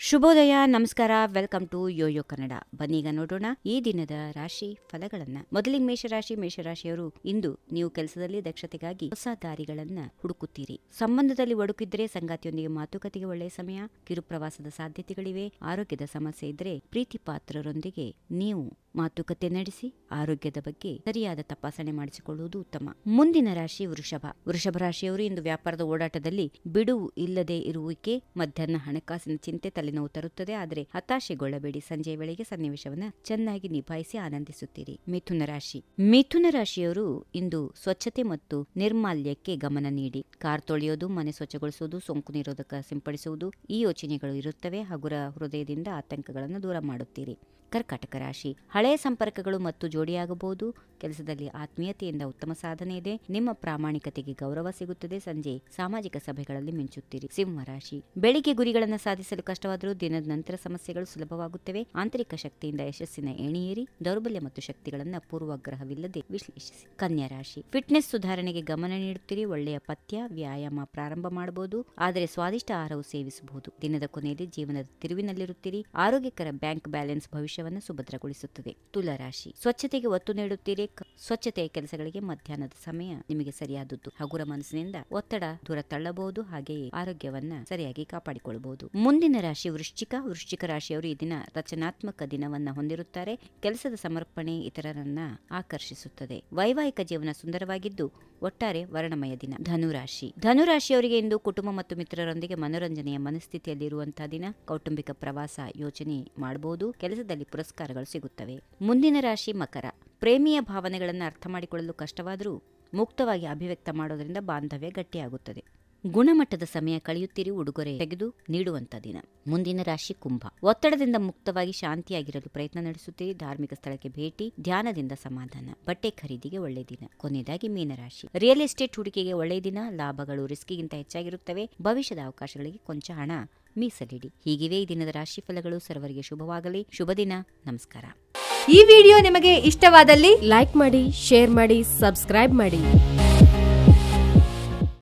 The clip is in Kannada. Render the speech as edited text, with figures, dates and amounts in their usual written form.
ಶುಭೋದಯ, ನಮಸ್ಕಾರ, ವೆಲ್ಕಮ್ ಟು ಯೋಯೋ ಕನ್ನಡ. ಬನ್ನೀಗ ನೋಡೋಣ ಈ ದಿನದ ರಾಶಿ ಫಲಗಳನ್ನ. ಮೊದಲಿಗೆ ಮೇಷರಾಶಿಯವರು ಇಂದು ನೀವು ಕೆಲಸದಲ್ಲಿ ದಕ್ಷತೆಗಾಗಿ ಹೊಸ ದಾರಿಗಳನ್ನ ಹುಡುಕುತ್ತೀರಿ. ಸಂಬಂಧದಲ್ಲಿ ಒಡುಕಿದ್ರೆ ಸಂಗಾತಿಯೊಂದಿಗೆ ಮಾತುಕತೆಗೆ ಒಳ್ಳೆಯ ಸಮಯ. ಕಿರು ಪ್ರವಾಸದ ಸಾಧ್ಯತೆಗಳಿವೆ. ಆರೋಗ್ಯದ ಸಮಸ್ಯೆ ಇದ್ರೆ ಪ್ರೀತಿ ಪಾತ್ರರೊಂದಿಗೆ ನೀವು ಮಾತುಕತೆ ನಡೆಸಿ ಆರೋಗ್ಯದ ಬಗ್ಗೆ ಸರಿಯಾದ ತಪಾಸಣೆ ಮಾಡಿಸಿಕೊಳ್ಳುವುದು ಉತ್ತಮ. ಮುಂದಿನ ರಾಶಿ ವೃಷಭ ರಾಶಿಯವರು ಇಂದು ವ್ಯಾಪಾರದ ಓಡಾಟದಲ್ಲಿ ಬಿಡುವು ಇಲ್ಲದೆ ಇರುವಿಕೆ, ಮಧ್ಯಾಹ್ನ ಹಣಕಾಸಿನ ಚಿಂತೆ ತಲೆನೋವು ತರುತ್ತದೆ. ಆದರೆ ಹತಾಶೆಗೊಳ್ಳಬೇಡಿ. ಸಂಜೆಯ ವೇಳೆಗೆ ಸನ್ನಿವೇಶವನ್ನ ಚೆನ್ನಾಗಿ ನಿಭಾಯಿಸಿ ಆನಂದಿಸುತ್ತೀರಿ. ಮಿಥುನ ರಾಶಿಯವರು ಇಂದು ಸ್ವಚ್ಛತೆ ಮತ್ತು ನಿರ್ಮಾಲ್ಯಕ್ಕೆ ಗಮನ ನೀಡಿ. ಕಾರ್ ತೊಳೆಯೋದು, ಮನೆ ಸ್ವಚ್ಛಗೊಳಿಸುವುದು, ಸೋಂಕು ನಿರೋಧಕ ಸಿಂಪಡಿಸುವುದು ಈ ಯೋಚನೆಗಳು ಇರುತ್ತವೆ. ಹಗುರ ಹೃದಯದಿಂದ ಆತಂಕಗಳನ್ನು ದೂರ ಮಾಡುತ್ತೀರಿ. ಕರ್ಕಾಟಕ ರಾಶಿ ಹಳೆಯ ಸಂಪರ್ಕಗಳು ಮತ್ತು ಜೋಡಿಯಾಗಬಹುದು. ಕೆಲಸದಲ್ಲಿ ಆತ್ಮೀಯತೆಯಿಂದ ಉತ್ತಮ ಸಾಧನೆ ಇದೆ. ನಿಮ್ಮ ಪ್ರಾಮಾಣಿಕತೆಗೆ ಗೌರವ ಸಿಗುತ್ತದೆ. ಸಂಜೆ ಸಾಮಾಜಿಕ ಸಭೆಗಳಲ್ಲಿ ಮಿಂಚುತ್ತೀರಿ. ಸಿಂಹ ರಾಶಿ ಬೆಳಿಗ್ಗೆ ಗುರಿಗಳನ್ನು ಸಾಧಿಸಲು ಕಷ್ಟವಾದರೂ ದಿನದ ನಂತರ ಸಮಸ್ಯೆಗಳು ಸುಲಭವಾಗುತ್ತವೆ. ಆಂತರಿಕ ಶಕ್ತಿಯಿಂದ ಯಶಸ್ಸಿನ ಏಣಿಯೇರಿ. ದೌರ್ಬಲ್ಯ ಮತ್ತು ಶಕ್ತಿಗಳನ್ನು ಪೂರ್ವಗ್ರಹವಿಲ್ಲದೆ ವಿಶ್ಲೇಷಿಸಿ. ಕನ್ಯಾ ರಾಶಿ ಫಿಟ್ನೆಸ್ ಸುಧಾರಣೆಗೆ ಗಮನ ನೀಡುತ್ತೀರಿ. ಒಳ್ಳೆಯ ಪಥ್ಯ ವ್ಯಾಯಾಮ ಪ್ರಾರಂಭ ಮಾಡಬಹುದು, ಆದರೆ ಸ್ವಾದಿಷ್ಟ ಆಹಾರವು ಸೇವಿಸಬಹುದು. ದಿನದ ಕೊನೆಯಲ್ಲಿ ಜೀವನದ ತಿರುವಿನಲ್ಲಿರುತ್ತೀರಿ. ಆರೋಗ್ಯಕರ ಬ್ಯಾಂಕ್ ಬ್ಯಾಲೆನ್ಸ್ ಭವಿಷ್ಯವನ್ನು ಸುಭದ್ರಗೊಳಿಸುತ್ತದೆ. ತುಲಾ ರಾಶಿ ಸ್ವಚ್ಛತೆಗೆ ಒತ್ತು ನೀಡುತ್ತೀರಿ. ಸ್ವಚ್ಛತೆಯ ಕೆಲಸಗಳಿಗೆ ಮಧ್ಯಾಹ್ನದ ಸಮಯ ನಿಮಗೆ ಸರಿಯಾದದ್ದು. ಹಗುರ ಮನಸ್ಸಿನಿಂದ ಒತ್ತಡ ದೂರ ತಳ್ಳಬಹುದು, ಹಾಗೆಯೇ ಆರೋಗ್ಯವನ್ನ ಸರಿಯಾಗಿ ಕಾಪಾಡಿಕೊಳ್ಳಬಹುದು. ಮುಂದಿನ ರಾಶಿ ವೃಶ್ಚಿಕ ರಾಶಿಯವರು ಈ ದಿನ ರಚನಾತ್ಮಕ ದಿನವನ್ನ ಹೊಂದಿರುತ್ತಾರೆ. ಕೆಲಸದ ಸಮರ್ಪಣೆ ಇತರರನ್ನ ಆಕರ್ಷಿಸುತ್ತದೆ. ವೈವಾಹಿಕ ಜೀವನ ಸುಂದರವಾಗಿದ್ದು ಒಟ್ಟಾರೆ ವರ್ಣಮಯ ದಿನ. ಧನುರಾಶಿಯವರಿಗೆ ಇಂದು ಕುಟುಂಬ ಮತ್ತು ಮಿತ್ರರೊಂದಿಗೆ ಮನೋರಂಜನೆಯ ಮನಸ್ಥಿತಿಯಲ್ಲಿರುವಂತಹ ದಿನ. ಕೌಟುಂಬಿಕ ಪ್ರವಾಸ ಯೋಚನೆ ಮಾಡಬಹುದು. ಕೆಲಸದಲ್ಲಿ ಪುರಸ್ಕಾರಗಳು ಸಿಗುತ್ತವೆ. ಮುಂದಿನ ರಾಶಿ ಮಕರ. ಪ್ರೇಮಿಯ ಭಾವನೆಗಳನ್ನು ಅರ್ಥ ಮಾಡಿಕೊಳ್ಳಲು ಕಷ್ಟವಾದರೂ ಮುಕ್ತವಾಗಿ ಅಭಿವ್ಯಕ್ತ ಮಾಡೋದ್ರಿಂದ ಬಾಂಧವ್ಯ ಗಟ್ಟಿಯಾಗುತ್ತದೆ. ಗುಣಮಟ್ಟದ ಸಮಯ ಕಳೆಯುತ್ತೀರಿ. ಉಡುಗೊರೆ ತೆಗೆದು ನೀಡುವಂತ ದಿನ. ಮುಂದಿನ ರಾಶಿ ಕುಂಭ. ಒತ್ತಡದಿಂದ ಮುಕ್ತವಾಗಿ ಶಾಂತಿಯಾಗಿರಲು ಪ್ರಯತ್ನ ನಡೆಸುತ್ತೀರಿ. ಧಾರ್ಮಿಕ ಸ್ಥಳಕ್ಕೆ ಭೇಟಿ, ಧ್ಯಾನದಿಂದ ಸಮಾಧಾನ. ಬಟ್ಟೆ ಖರೀದಿಗೆ ಒಳ್ಳೆಯ ದಿನ. ಕೊನೆಯದಾಗಿ ಮೀನರಾಶಿ ರಿಯಲ್ ಎಸ್ಟೇಟ್ ಹೂಡಿಕೆಗೆ ಒಳ್ಳೆಯ ದಿನ. ಲಾಭಗಳು ರಿಸ್ಕಿಗಿಂತ ಹೆಚ್ಚಾಗಿರುತ್ತವೆ. ಭವಿಷ್ಯದ ಅವಕಾಶಗಳಿಗೆ ಕೊಂಚ ಹಣ ಮೀಸಲಿಡಿ. ಹೀಗಿವೆ ಈ ದಿನದ ರಾಶಿ ಫಲಗಳು. ಸರ್ವರಿಗೆ ಶುಭವಾಗಲಿ. ಶುಭ ದಿನ. ನಮಸ್ಕಾರ. ಈ ವಿಡಿಯೋ ನಿಮಗೆ ಇಷ್ಟವಾದಲ್ಲಿ ಲೈಕ್ ಮಾಡಿ, ಶೇರ್ ಮಾಡಿ, ಸಬ್ಸ್ಕ್ರೈಬ್ ಮಾಡಿ.